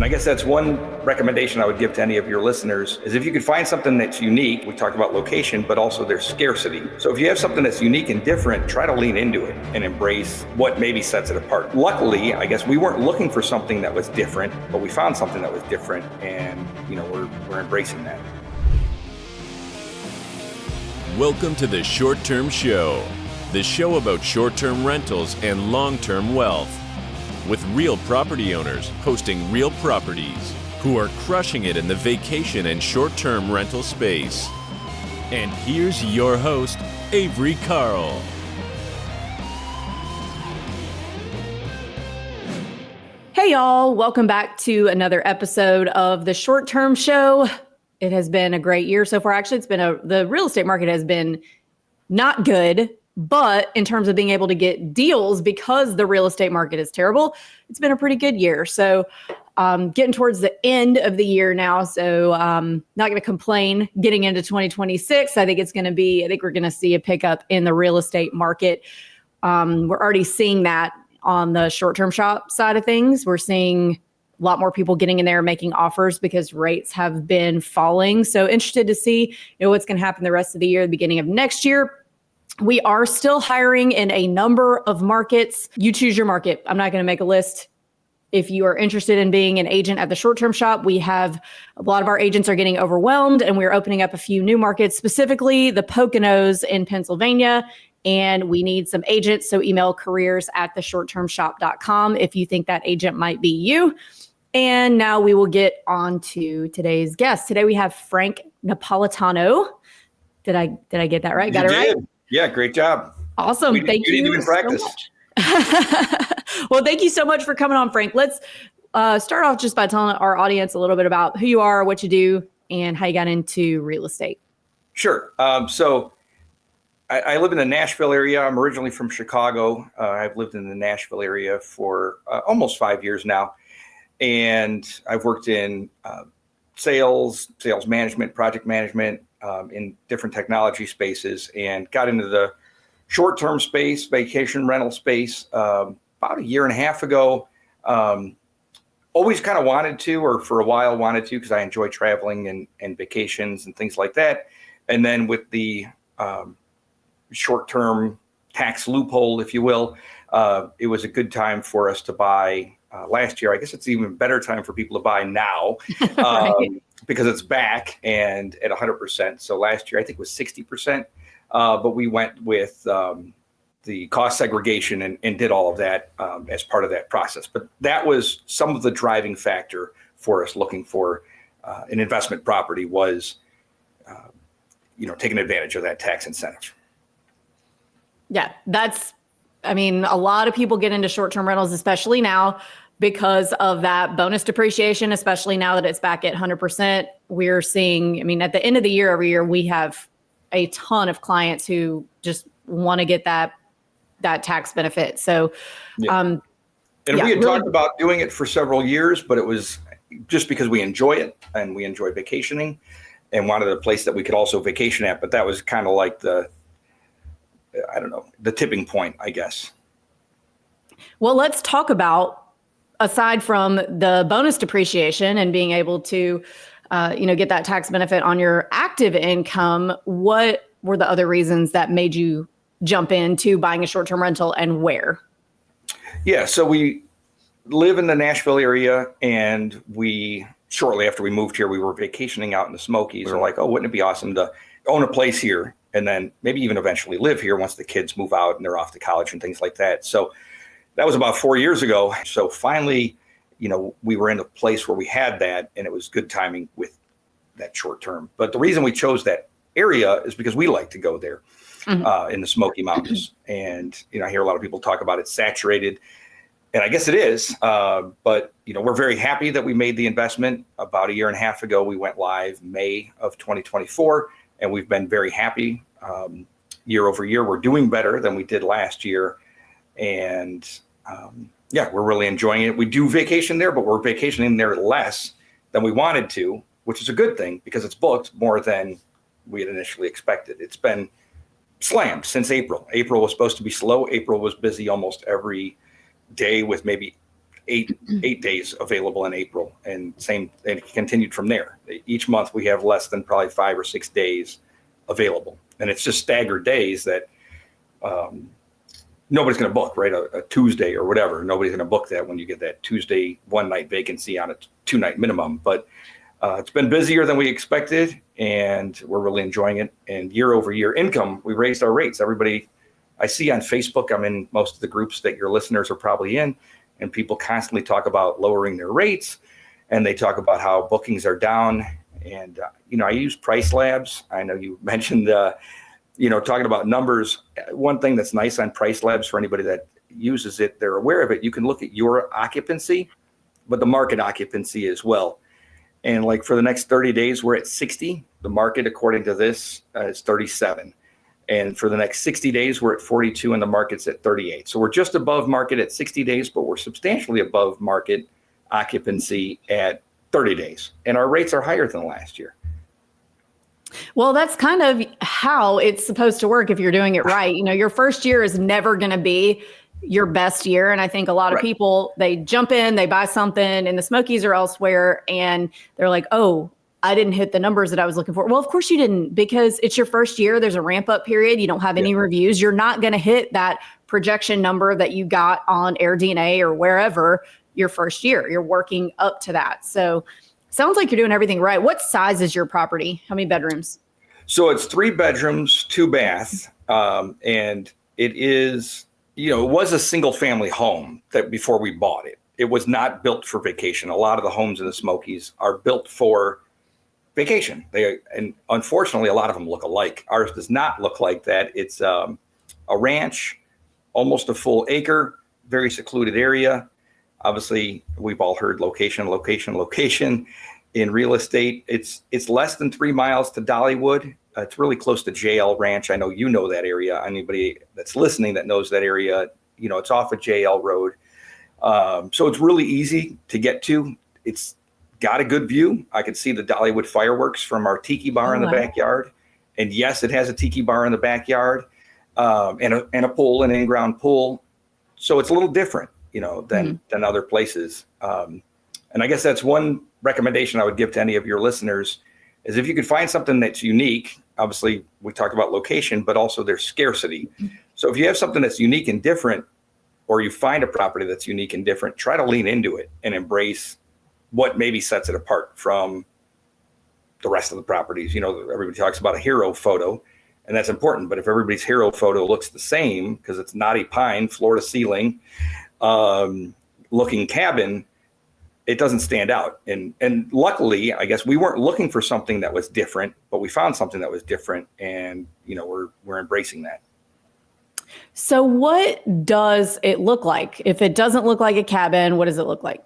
And I guess that's one recommendation I would give to any of your listeners is if you could find something that's unique. We talked about location, but also there's scarcity. So if you have something that's unique and different, try to lean into it and embrace what maybe sets it apart. Luckily, I guess we weren't looking for something that was different, but we found something that was different, and we're embracing that. Welcome to the Short Term Show, the show about short-term rentals and long-term wealth, with real property owners hosting real properties who are crushing it in the vacation and short-term rental space. And here's your host, Avery Carl. Hey y'all, welcome back to another episode of the Short Term Show. It has been a great year so far. Actually, the real estate market has been not good, but in terms of being able to get deals because the real estate market is terrible, it's been a pretty good year. So getting towards the end of the year now. So not going to complain getting into 2026. I think we're going to see a pickup in the real estate market. We're already seeing that on the short-term shop side of things. We're seeing a lot more people getting in there making offers because rates have been falling. So interested to see what's going to happen the rest of the year, the beginning of next year. We are still hiring in a number of markets. You choose your market. I'm not going to make a list. If you are interested in being an agent at the short-term shop, we have a lot of our agents are getting overwhelmed, and we're opening up a few new markets, specifically the Poconos in Pennsylvania. And we need some agents. So email careers@theshorttermshop.com if you think that agent might be you. And now we will get on to today's guest. Today we have Frank Napolitano. Did I get that right? Got it right? Yeah, great job. Awesome. Thank you. You didn't even practice. So well, thank you so much for coming on, Frank. Let's start off just by telling our audience a little bit about who you are, what you do, and how you got into real estate. Sure. So I live in the Nashville area. I'm originally from Chicago. I've lived in the Nashville area for almost 5 years now. And I've worked in sales management, project management, in different technology spaces, and got into the short-term space, vacation rental space about a year and a half ago. Always kind of wanted to, or for a while wanted to, because I enjoy traveling and vacations and things like that. And then with the short-term tax loophole, if you will, it was a good time for us to buy last year. I guess it's even better time for people to buy now. Right. Because it's back and at 100%. So last year, I think it was 60%. But we went with the cost segregation and did all of that as part of that process. But that was some of the driving factor for us looking for an investment property was, taking advantage of that tax incentive. Yeah, a lot of people get into short-term rentals, especially now, because of that bonus depreciation, especially now that it's back at 100%. We're seeing, at the end of the year, every year, we have a ton of clients who just want to get that tax benefit. So, yeah. We had talked about doing it for several years, but it was just because we enjoy it and we enjoy vacationing and wanted a place that we could also vacation at. But that was kind of like the tipping point, I guess. Well, let's talk about, aside from the bonus depreciation and being able to, get that tax benefit on your active income, what were the other reasons that made you jump into buying a short-term rental, and where? Yeah, so we live in the Nashville area, and shortly after we moved here, we were vacationing out in the Smokies. We're like, oh, wouldn't it be awesome to own a place here and then maybe even eventually live here once the kids move out and they're off to college and things like that. So that was about 4 years ago. So finally, we were in a place where we had that, and it was good timing with that short term. But the reason we chose that area is because we like to go there in the Smoky Mountains. And, I hear a lot of people talk about it saturated, and I guess it is. But, we're very happy that we made the investment. About a year and a half ago, we went live May of 2024, and we've been very happy. Year over year, we're doing better than we did last year. And we're really enjoying it. We do vacation there, but we're vacationing there less than we wanted to, which is a good thing because it's booked more than we had initially expected. It's been slammed since April. April was supposed to be slow. April was busy almost every day with maybe eight days available in April, and it continued from there. Each month we have less than probably 5 or 6 days available, and it's just staggered days that nobody's going to book, right? A Tuesday or whatever. Nobody's going to book that when you get that Tuesday 1-night vacancy on a 2-night minimum. But it's been busier than we expected, and we're really enjoying it. And year over year income, we raised our rates. Everybody I see on Facebook, I'm in most of the groups that your listeners are probably in, and people constantly talk about lowering their rates, and they talk about how bookings are down. And, I use Price Labs. I know you mentioned, talking about numbers. One thing that's nice on Price Labs for anybody that uses it, they're aware of it. You can look at your occupancy, but the market occupancy as well. And like for the next 30 days, we're at 60. The market, according to this, is 37. And for the next 60 days, we're at 42 and the market's at 38. So we're just above market at 60 days, but we're substantially above market occupancy at 30 days. And our rates are higher than last year. Well, that's kind of how it's supposed to work if you're doing it right. Your first year is never going to be your best year. And I think a lot of people, they jump in, they buy something in the Smokies or elsewhere, and they're like, oh, I didn't hit the numbers that I was looking for. Well, of course you didn't, because it's your first year. There's a ramp up period. You don't have any reviews. You're not going to hit that projection number that you got on AirDNA or wherever your first year. You're working up to that. So sounds like you're doing everything right. What size is your property? How many bedrooms? So it's 3 bedrooms, 2 baths. And it is, it was a single family home that before we bought it. It was not built for vacation. A lot of the homes in the Smokies are built for vacation. And unfortunately, a lot of them look alike. Ours does not look like that. It's a ranch, almost a full acre, very secluded area. Obviously, we've all heard location in real estate. It's less than 3 miles to Dollywood. It's really close to JL Ranch. I know you know that area. Anybody that's listening that knows that area, it's off of JL Road. So it's really easy to get to. It's got a good view. I could see the Dollywood fireworks from our tiki bar in the backyard. And yes, it has a tiki bar in the backyard, and a pool, an in-ground pool. So it's a little different, than other places. And I guess that's one recommendation I would give to any of your listeners is if you could find something that's unique. Obviously, we talked about location, but also there's scarcity. So if you have something that's unique and different, or you find a property that's unique and different, try to lean into it and embrace what maybe sets it apart from the rest of the properties. Everybody talks about a hero photo, and that's important. But if everybody's hero photo looks the same, because it's knotty pine, floor to ceiling, looking cabin, it doesn't stand out. And luckily, I guess we weren't looking for something that was different, but we found something that was different, and we're embracing that. So what does it look like? If it doesn't look like a cabin, what does it look like?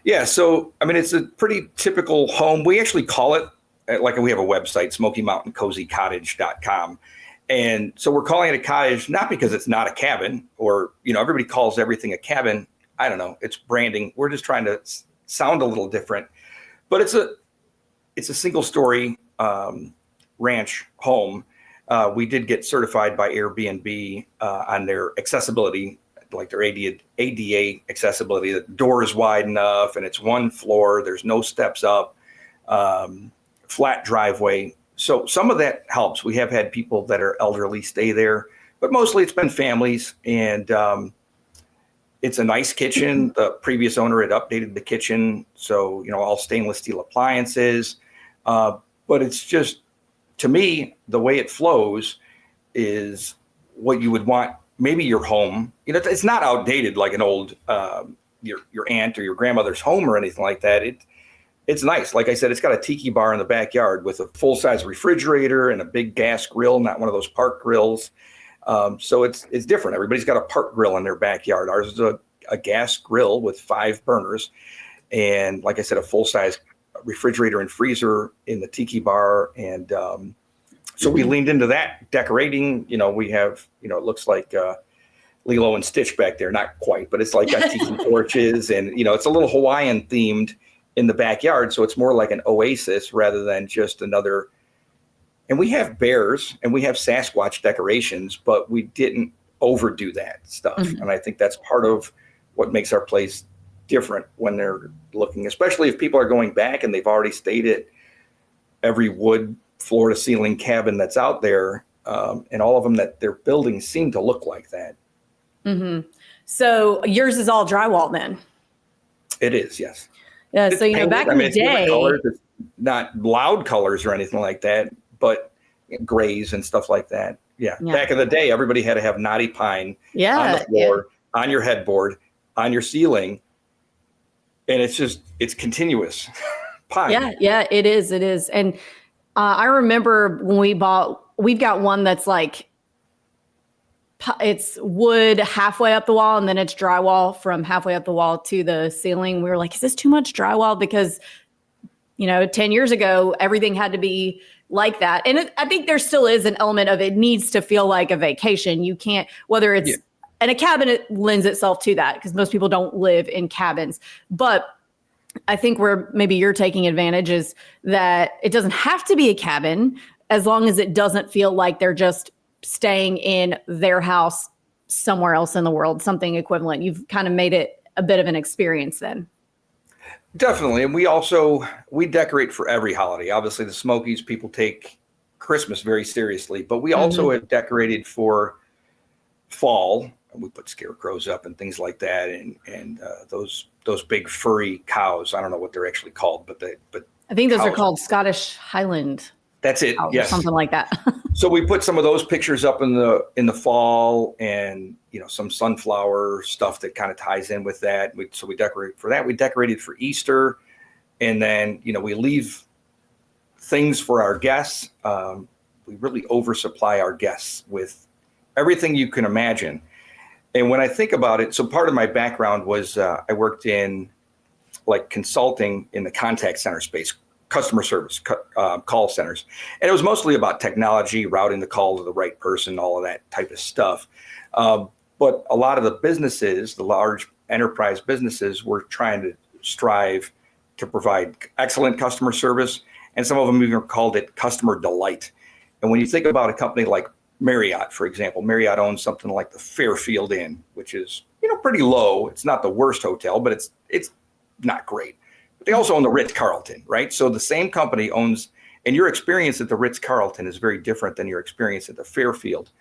Yeah, so it's a pretty typical home. We actually call it, we have a website, SmokyMountainCozyCottage.com. And so we're calling it a cottage, not because it's not a cabin, or, everybody calls everything a cabin. I don't know. It's branding. We're just trying to sound a little different. But it's a single story ranch home. We did get certified by Airbnb on their accessibility, like their ADA accessibility. The door is wide enough, and it's 1 floor. There's no steps up, flat driveway. So some of that helps. We have had people that are elderly stay there, but mostly it's been families. And it's a nice kitchen. The previous owner had updated the kitchen, so all stainless steel appliances. But it's just, to me, the way it flows is what you would want. Maybe your home, it's not outdated like an old your aunt or your grandmother's home or anything like that. It's nice. Like I said, it's got a tiki bar in the backyard with a full-size refrigerator and a big gas grill, not one of those park grills. So it's different. Everybody's got a park grill in their backyard. Ours is a gas grill with 5 burners, and like I said, a full-size refrigerator and freezer in the tiki bar. And so we leaned into that decorating. We have, it looks like Lilo and Stitch back there. Not quite, but it's like got tiki torches, and it's a little Hawaiian themed in the backyard. So it's more like an oasis rather than just another. And we have bears and we have Sasquatch decorations, but we didn't overdo that stuff. And I think that's part of what makes our place different when they're looking, especially if people are going back and they've already stayed at every wood floor to ceiling cabin that's out there. And all of them that they're building seem to look like that. Mm-hmm. So yours is all drywall then? It is, yes. Yeah. It's So, painted. back in the it's different day, colors. It's not loud colors or anything like that, but grays and stuff like that. Yeah. Back in the day, everybody had to have knotty pine on the floor, on your headboard, on your ceiling. And it's continuous pine. Yeah, it is. It is. And I remember when we've got one that's like, it's wood halfway up the wall and then it's drywall from halfway up the wall to the ceiling. We were like, is this too much drywall? Because, 10 years ago, everything had to be like that. And I think there still is an element of it needs to feel like a vacation. You can't, whether it's, and a cabin, it lends itself to that because most people don't live in cabins. But I think where maybe you're taking advantage is that it doesn't have to be a cabin as long as it doesn't feel like they're just staying in their house somewhere else in the world, something equivalent. You've kind of made it a bit of an experience then. Definitely. And we decorate for every holiday. Obviously the Smokies, people take Christmas very seriously, but we also have decorated for fall. We put scarecrows up and things like that. And those big furry cows, I don't know what they're actually called, but I think those are called Scottish Highland. That's it. Yes. Or something like that. So we put some of those pictures up in the fall, and some sunflower stuff that kind of ties in with that. So we decorate for that. We decorated for Easter, and then we leave things for our guests. We really oversupply our guests with everything you can imagine. And when I think about it, so part of my background was I worked in like consulting in the contact center space. Customer service, call centers. And it was mostly about technology, routing the call to the right person, all of that type of stuff. But a lot of the businesses, the large enterprise businesses, were trying to strive to provide excellent customer service. And some of them even called it customer delight. And when you think about a company like Marriott, for example, Marriott owns something like the Fairfield Inn, which is, pretty low. It's not the worst hotel, but it's not great. They also own the Ritz-Carlton, right? So the same company owns, and your experience at the Ritz-Carlton is very different than your experience at the Fairfield.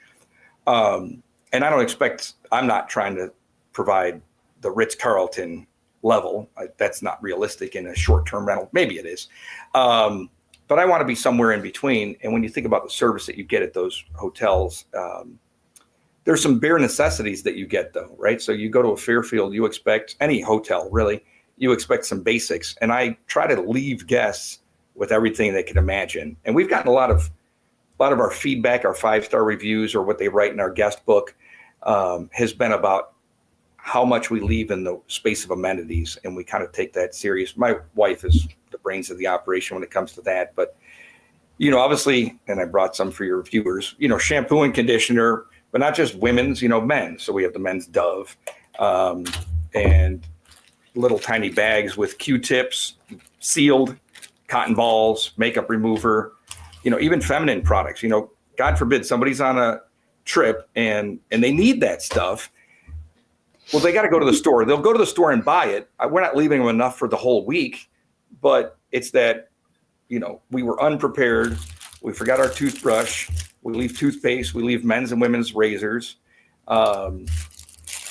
And I'm not trying to provide the Ritz-Carlton level. That's not realistic in a short-term rental. Maybe it is. But I want to be somewhere in between. And when you think about the service that you get at those hotels, there's some bare necessities that you get though, right? So you go to a Fairfield, you expect, any hotel really, you expect some basics. And I try to leave guests with everything they can imagine. And we've gotten a lot of our feedback, our 5-star reviews, or what they write in our guest book has been about how much we leave in the space of amenities. And we kind of take that serious. My wife is the brains of the operation when it comes to that. But, obviously, and I brought some for your viewers, shampoo and conditioner, but not just women's, men's. So we have the men's Dove and little tiny bags with Q-tips, sealed cotton balls, makeup remover, even feminine products. God forbid somebody's on a trip and they need that stuff. Well, they got to go to the store. They'll go to the store and buy it. We're not leaving them enough for the whole week, but it's that, we were unprepared. We forgot our toothbrush. We leave toothpaste. We leave men's and women's razors.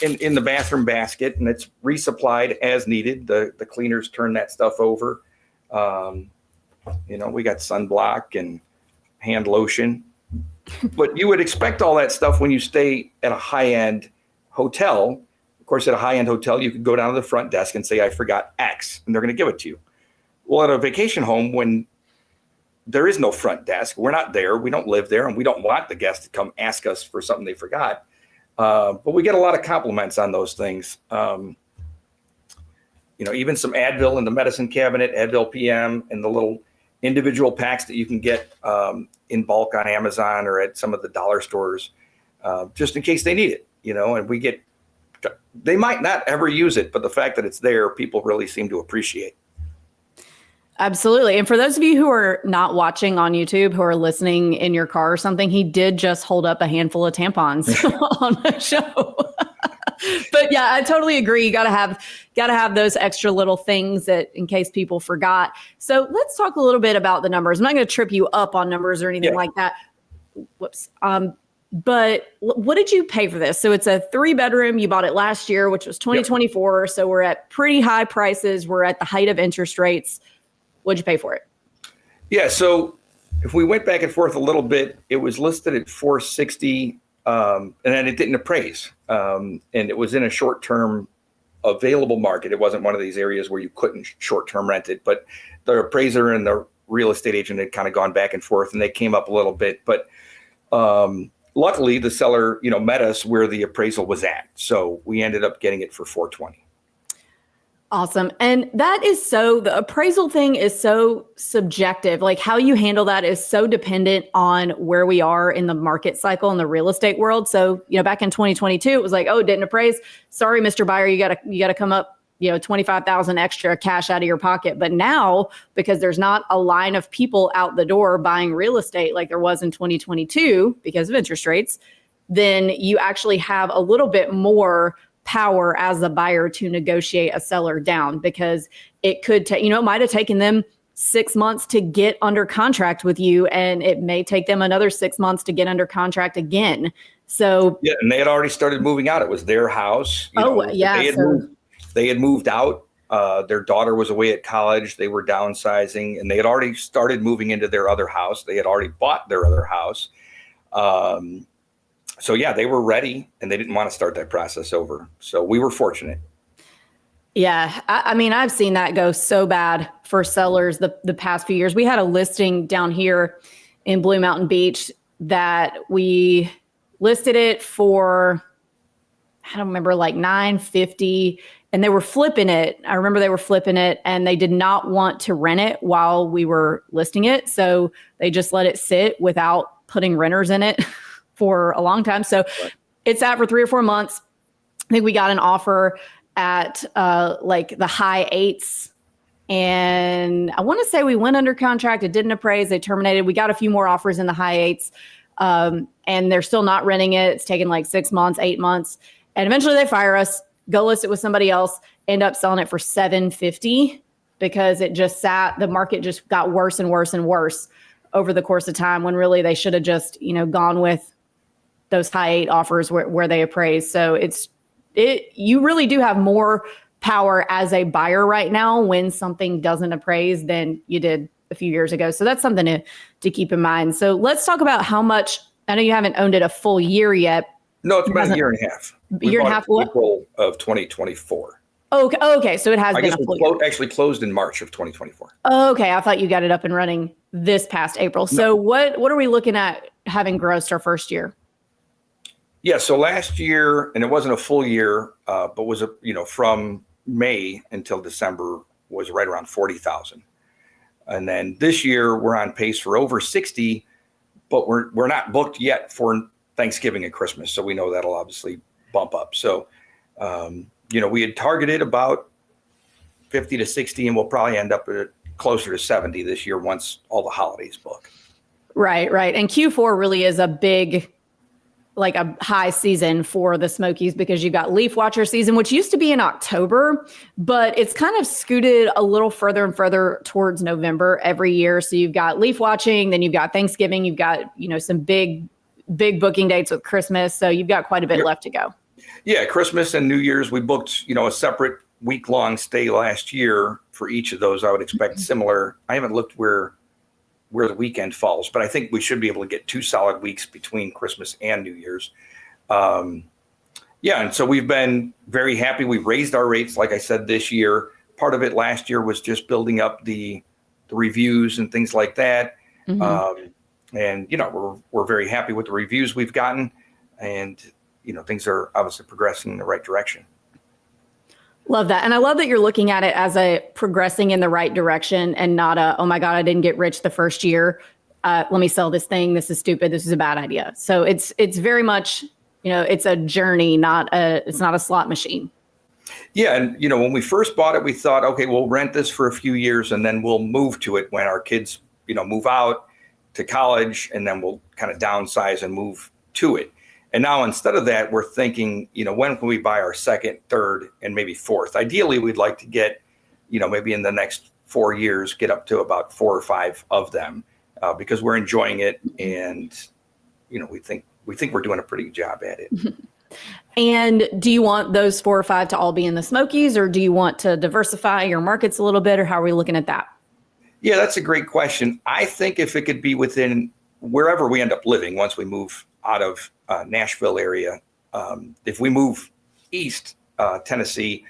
In the bathroom basket, and it's resupplied as needed. The cleaners turn that stuff over. We got sunblock and hand lotion, but you would expect all that stuff when you stay at a high-end hotel. Of course, at a high-end hotel, you could go down to the front desk and say, I forgot X, and they're going to give it to you. Well, at a vacation home, when there is no front desk, we're not there, we don't live there, and we don't want the guest to come ask us for something they forgot. But we get a lot of compliments on those things. Even some Advil in the medicine cabinet, Advil PM, and the little individual packs that you can get in bulk on Amazon or at some of the dollar stores, just in case they need it, and they might not ever use it, but the fact that it's there, people really seem to appreciate. Absolutely. And for those of you who are not watching on YouTube, who are listening in your car or something, he did just hold up a handful of tampons on the show. But yeah, I totally agree. You gotta have those extra little things that in case people forgot. So let's talk a little bit about the numbers. I'm not going to trip you up on numbers or anything like that. Whoops. But what did you pay for this? So it's a 3-bedroom. You bought it last year, which was 2024. Yep. So we're at pretty high prices. We're at the height of interest rates. What'd you pay for it? Yeah. So if we went back and forth a little bit, it was listed at 460, and then it didn't appraise. And it was in a short-term available market. It wasn't one of these areas where you couldn't short-term rent it, but the appraiser and the real estate agent had kind of gone back and forth, and they came up a little bit. But luckily, the seller, met us where the appraisal was at. So we ended up getting it for 420. Awesome. And the appraisal thing is so subjective. Like how you handle that is so dependent on where we are in the market cycle in the real estate world. So, back in 2022, it was like, oh, it didn't appraise. Sorry, Mr. Buyer, you gotta come up, 25,000 extra cash out of your pocket. But now, because there's not a line of people out the door buying real estate like there was in 2022 because of interest rates, then you actually have a little bit more power as a buyer to negotiate a seller down, because it could take, it might have taken them 6 months to get under contract with you, and it may take them another 6 months to get under contract again. So yeah, and they had already started moving out. It was their house. They had moved out. Their daughter was away at college. They were downsizing, and they had already started moving into their other house. They had already bought their other house. So yeah, they were ready, and they didn't want to start that process over. So we were fortunate. Yeah. I mean, I've seen that go so bad for sellers the past few years. We had a listing down here in Blue Mountain Beach that we listed it for, I don't remember, like $950, and they were flipping it. I remember they were flipping it, and they did not want to rent it while we were listing it. So they just let it sit without putting renters in it for a long time. So it's out for 3 or 4 months. I think we got an offer at like the high 8s. And I want to say we went under contract. It didn't appraise. They terminated. We got a few more offers in the high 8s. And they're still not renting it. It's taken like 6 months, 8 months. And eventually they fire us, go list it with somebody else, end up selling it for $750 because it just sat, the market just got worse and worse and worse over the course of time, when really they should have just, gone with those high 8 offers where they appraise. So you really do have more power as a buyer right now when something doesn't appraise than you did a few years ago. So that's something to keep in mind. So let's talk about how much. I know you haven't owned it a full year yet. No, it's about a year and a half. Year and a half. April of 2024. Okay. So it has been a full year. Actually closed in March of 2024. Okay. I thought you got it up and running this past April. So no. What are we looking at having grossed our first year? Yeah. So last year, and it wasn't a full year, but was from May until December was right around 40,000. And then this year we're on pace for over 60, but we're not booked yet for Thanksgiving and Christmas. So we know that'll obviously bump up. So, we had targeted about 50 to 60, and we'll probably end up at closer to 70 this year once all the holidays book. Right. And Q4 really is a big, like a high season for the Smokies, because you've got leaf watcher season, which used to be in October, but it's kind of scooted a little further and further towards November every year. So you've got leaf watching, then you've got Thanksgiving, you've got, some big booking dates with Christmas. So you've got quite a bit left to go. Yeah. Christmas and New Year's, we booked, a separate week-long stay last year for each of those. I would expect similar. I haven't looked where the weekend falls, but I think we should be able to get 2 solid weeks between Christmas and New Year's. And so we've been very happy. We've raised our rates, like I said, this year. Part of it last year was just building up the reviews and things like that. Mm-hmm. And we're very happy with the reviews we've gotten, and things are obviously progressing in the right direction. Love that. And I love that you're looking at it as a progressing in the right direction and not a, oh my God, I didn't get rich the first year. Let me sell this thing. This is stupid. This is a bad idea. So it's very much, it's a journey, it's not a slot machine. Yeah. And, when we first bought it, we thought, okay, we'll rent this for a few years and then we'll move to it when our kids, move out to college, and then we'll kind of downsize and move to it. And now instead of that, we're thinking, when can we buy our second, third, and maybe fourth? Ideally, we'd like to get, maybe in the next 4 years, get up to about 4 or 5 of them because we're enjoying it. And, we think we're doing a pretty good job at it. And do you want those 4 or 5 to all be in the Smokies, or do you want to diversify your markets a little bit, or how are we looking at that? Yeah, that's a great question. I think if it could be within wherever we end up living once we move out of Nashville area, if we move east, Tennessee,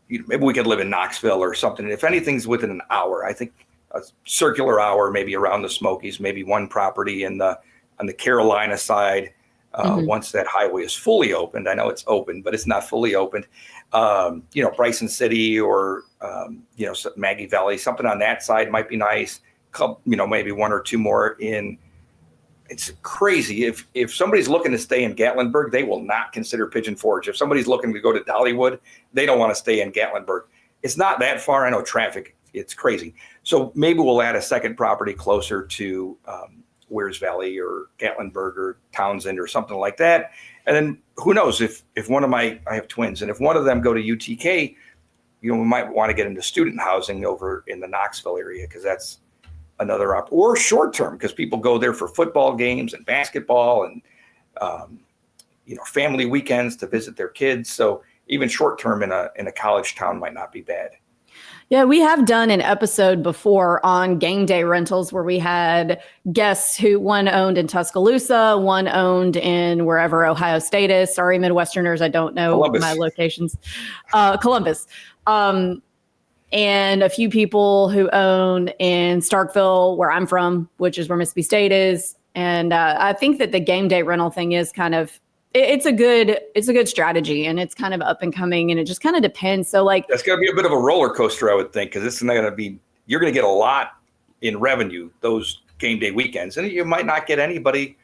maybe we could live in Knoxville or something. If anything's within an hour, I think a circular hour, maybe around the Smokies, maybe one property on the Carolina side. Once that highway is fully opened, I know it's open, but it's not fully opened. Bryson City or Maggie Valley, something on that side might be nice. Maybe 1 or 2 more in. It's crazy. If somebody's looking to stay in Gatlinburg, they will not consider Pigeon Forge. If somebody's looking to go to Dollywood, they don't want to stay in Gatlinburg. It's not that far. I know traffic, it's crazy. So maybe we'll add a second property closer to Wears Valley or Gatlinburg or Townsend or something like that. And then who knows if one of I have twins, and if one of them go to UTK, we might want to get into student housing over in the Knoxville area, because that's another or short term, because people go there for football games and basketball and family weekends to visit their kids. So even short term in a college town might not be bad. Yeah, we have done an episode before on game day rentals where we had guests who one owned in Tuscaloosa, one owned in wherever Ohio State is. Sorry, Midwesterners, I don't know Columbus. My locations. Columbus. And a few people who own in Starkville, where I'm from, which is where Mississippi State is. And I think that the game day rental thing is it's a good strategy, and it's kind of up and coming, and it just kind of depends. So that's going to be a bit of a roller coaster, I would think, because it's not going to be, you're going to get a lot in revenue those game day weekends, and you might not get anybody.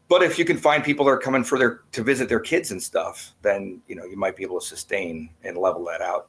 But if you can find people that are coming to visit their kids and stuff, then, you might be able to sustain and level that out.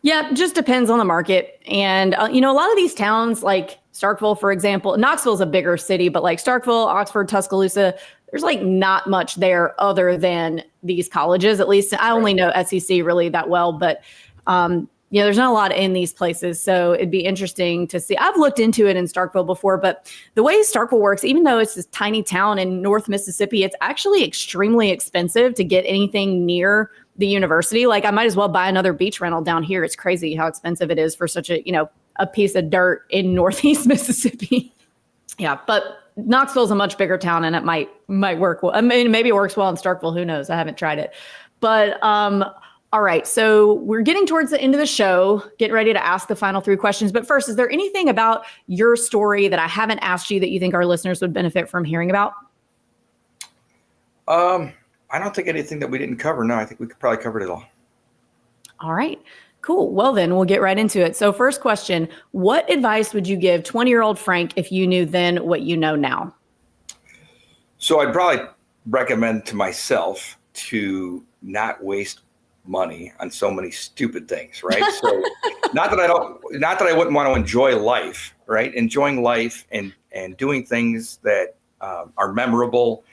Yeah, it just depends on the market. And, a lot of these towns like Starkville, for example, Knoxville's a bigger city, but like Starkville, Oxford, Tuscaloosa, there's not much there other than these colleges. At least I only know SEC really that well, but there's not a lot in these places. So it'd be interesting to see. I've looked into it in Starkville before, but the way Starkville works, even though it's this tiny town in North Mississippi, it's actually extremely expensive to get anything near the university. I might as well buy another beach rental down here. It's crazy how expensive it is for such a piece of dirt in Northeast Mississippi. Yeah, but Knoxville's a much bigger town, and it might work well. I mean, maybe it works well in Starkville. Who knows? I haven't tried it. But all right, so we're getting towards the end of the show, getting ready to ask the final 3 questions. But first, is there anything about your story that I haven't asked you that you think our listeners would benefit from hearing about? I don't think anything that we didn't cover. No, I think we probably covered it all. All right. Cool. Well, then we'll get right into it. So first question, what advice would you give 20-year-old Frank if you knew then what you know now? So I'd probably recommend to myself to not waste money on so many stupid things, right? So not that I wouldn't want to enjoy life, right? Enjoying life and doing things that are memorable.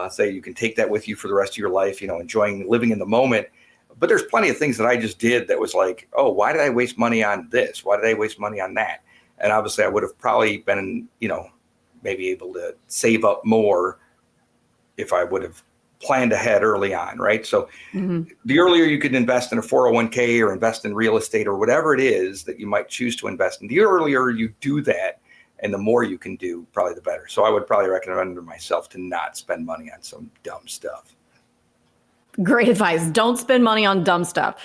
Say you can take that with you for the rest of your life, enjoying living in the moment. But there's plenty of things that I just did that was like, oh, why did I waste money on this? Why did I waste money on that? And obviously I would have probably been, maybe able to save up more if I would have planned ahead early on, right? So the earlier you could invest in a 401k or invest in real estate or whatever it is that you might choose to invest in, the earlier you do that and the more you can do, probably the better. So I would probably recommend to myself to not spend money on some dumb stuff. Great advice. Don't spend money on dumb stuff.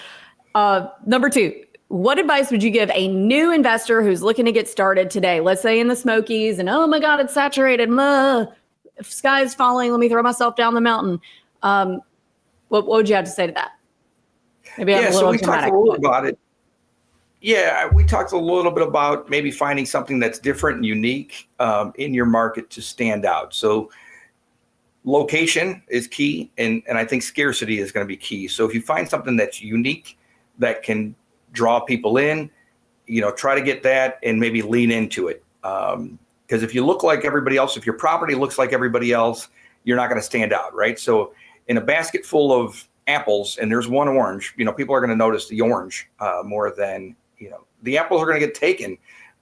Number 2, what advice would you give a new investor who's looking to get started today? Let's say in the Smokies and, oh my God, it's saturated. If sky's falling, let me throw myself down the mountain. What would you have to say to that? Maybe I'm a little we dramatic. Talked a little about it. Yeah, we talked a little bit about maybe finding something that's different and unique in your market to stand out. So location is key, and I think scarcity is going to be key. So if you find something that's unique that can draw people in, try to get that and maybe lean into it. Because if you look like everybody else, if your property looks like everybody else, you're not going to stand out, right? So in a basket full of apples and there's one orange, people are going to notice the orange more than, the apples are going to get taken.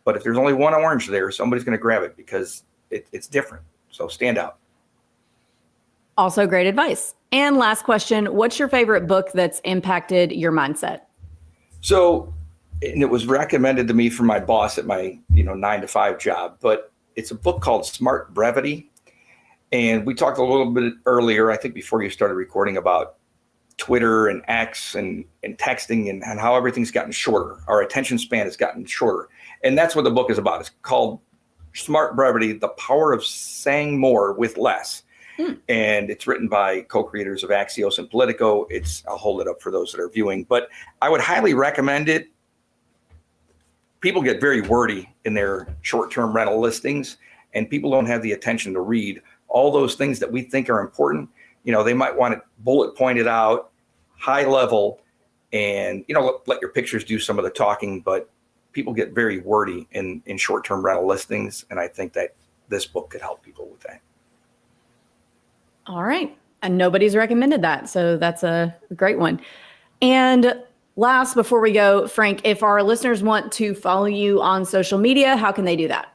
But if there's only one orange there, somebody's going to grab it because it's different. So stand out. Also great advice. And last question, what's your favorite book that's impacted your mindset? So, and it was recommended to me from my boss at my 9-to-5 job, but it's a book called Smart Brevity. And we talked a little bit earlier, I think before you started recording, about Twitter and X and texting and how everything's gotten shorter. Our attention span has gotten shorter. And that's what the book is about. It's called Smart Brevity, The Power of Saying More with Less. And it's written by co-creators of Axios and Politico. I'll hold it up for those that are viewing, but I would highly recommend it. People get very wordy in their short-term rental listings, and people don't have the attention to read all those things that we think are important. They might want it bullet pointed out, high level, and, let your pictures do some of the talking, but people get very wordy in short-term rental listings. And I think that this book could help people with that. All right. And nobody's recommended that. So that's a great one. And last, before we go, Frank, if our listeners want to follow you on social media, how can they do that?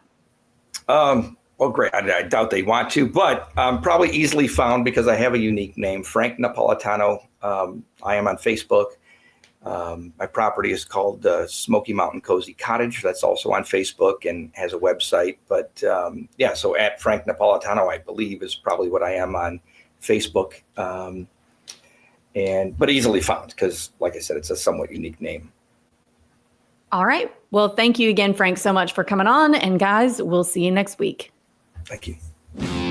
Well, great. I doubt they want to, but probably easily found because I have a unique name, Frank Napolitano. I am on Facebook. My property is called Smoky Mountain Cozy Cottage. That's also on Facebook and has a website. But so at Frank Napolitano, I believe, is probably what I am on Facebook. But easily found because, like I said, it's a somewhat unique name. All right. Well, thank you again, Frank, so much for coming on. And guys, we'll see you next week. Thank you.